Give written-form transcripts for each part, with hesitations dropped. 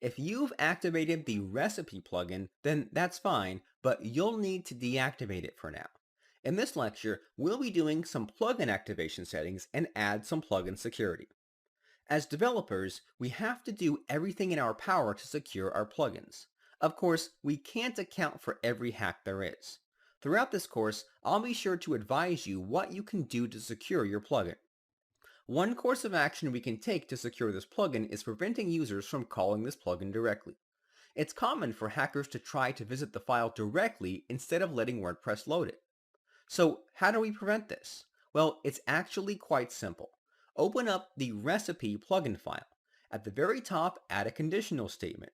If you've activated the recipe plugin, then that's fine, but you'll need to deactivate it for now. In this lecture, we'll be doing some plugin activation settings and add some plugin security. As developers, we have to do everything in our power to secure our plugins. Of course, we can't account for every hack there is. Throughout this course, I'll be sure to advise you what you can do to secure your plugin. One course of action we can take to secure this plugin is preventing users from calling this plugin directly. It's common for hackers to try to visit the file directly instead of letting WordPress load it. So how do we prevent this? Well, it's actually quite simple. Open up the recipe plugin file. At the very top, add a conditional statement.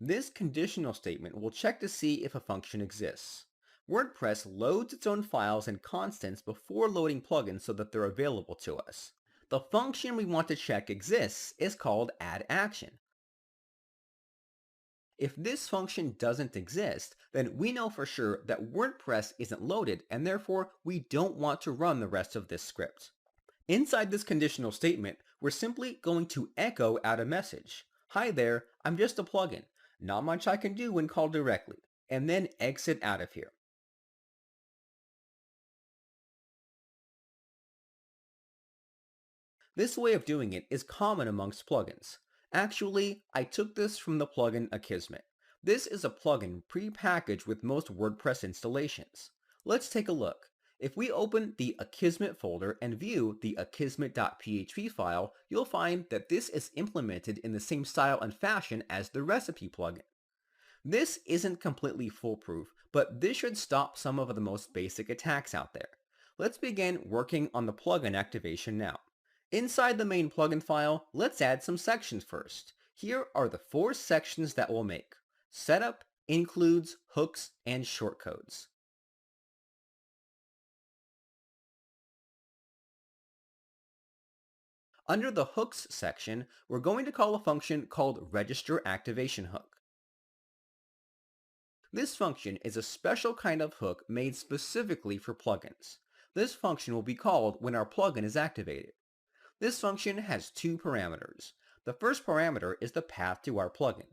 This conditional statement will check to see if a function exists. WordPress loads its own files and constants before loading plugins so that they're available to us. The function we want to check exists is called addAction. If this function doesn't exist, then we know for sure that WordPress isn't loaded and therefore we don't want to run the rest of this script. Inside this conditional statement, we're simply going to echo out a message. Hi there, I'm just a plugin. Not much I can do when called directly. And then exit out of here. This way of doing it is common amongst plugins. Actually, I took this from the plugin Akismet. This is a plugin pre-packaged with most WordPress installations. Let's take a look. If we open the Akismet folder and view the akismet.php file, you'll find that this is implemented in the same style and fashion as the recipe plugin. This isn't completely foolproof, but this should stop some of the most basic attacks out there. Let's begin working on the plugin activation now. Inside the main plugin file, let's add some sections first. Here are the 4 sections that we'll make: setup, includes, hooks, and shortcodes. Under the hooks section, we're going to call a function called register activation hook. This function is a special kind of hook made specifically for plugins. This function will be called when our plugin is activated. This function has 2 parameters. The first parameter is the path to our plugin.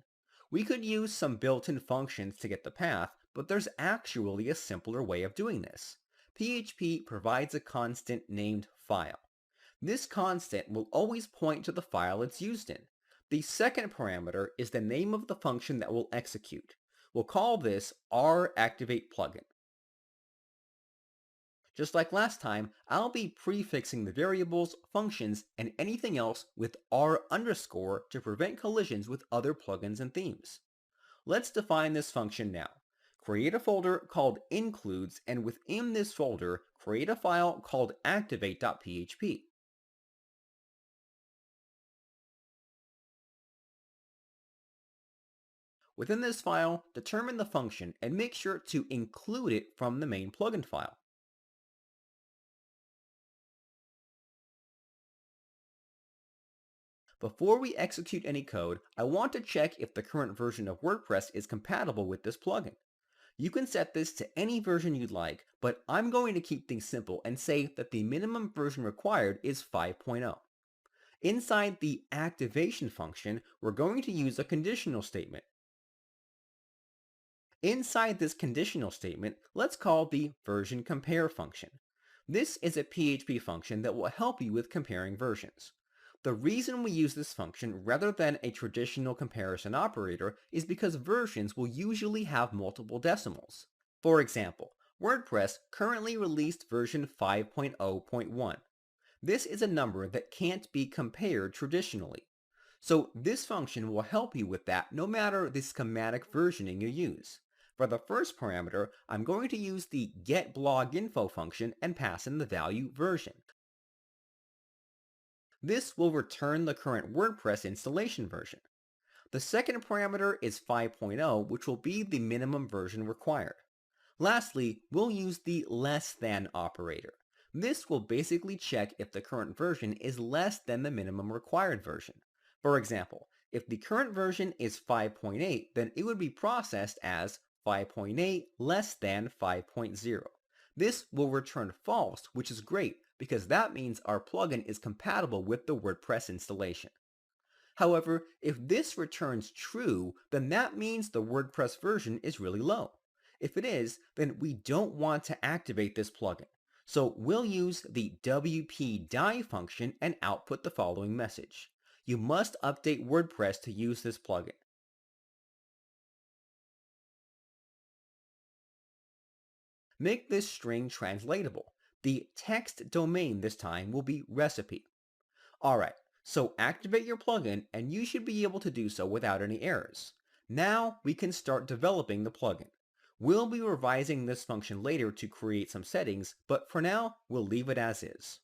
We could use some built-in functions to get the path, but there's actually a simpler way of doing this. PHP provides a constant named file. This constant will always point to the file it's used in. The second parameter is the name of the function that will execute. We'll call this rActivatePlugin. Just like last time, I'll be prefixing the variables, functions, and anything else with r underscore to prevent collisions with other plugins and themes. Let's define this function now. Create a folder called includes, and within this folder, create a file called activate.php. Within this file, determine the function and make sure to include it from the main plugin file. Before we execute any code, I want to check if the current version of WordPress is compatible with this plugin. You can set this to any version you'd like, but I'm going to keep things simple and say that the minimum version required is 5.0. Inside the activation function, we're going to use a conditional statement. Inside this conditional statement, let's call the version compare function. This is a PHP function that will help you with comparing versions. The reason we use this function rather than a traditional comparison operator is because versions will usually have multiple decimals. For example, WordPress currently released version 5.0.1. This is a number that can't be compared traditionally. So this function will help you with that no matter the schematic versioning you use. For the first parameter, I'm going to use the getBlogInfo function and pass in the value version. This will return the current WordPress installation version. The second parameter is 5.0, which will be the minimum version required. Lastly, we'll use the less than operator. This will basically check if the current version is less than the minimum required version. For example, if the current version is 5.8, then it would be processed as 5.8 less than 5.0. This will return false, which is great because that means our plugin is compatible with the WordPress installation. However, if this returns true, then that means the WordPress version is really low. If it is, then we don't want to activate this plugin. So we'll use the wp-die function and output the following message. You must update WordPress to use this plugin. Make this string translatable. The text domain this time will be recipe. Alright, so activate your plugin and you should be able to do so without any errors. Now we can start developing the plugin. We'll be revising this function later to create some settings, but for now we'll leave it as is.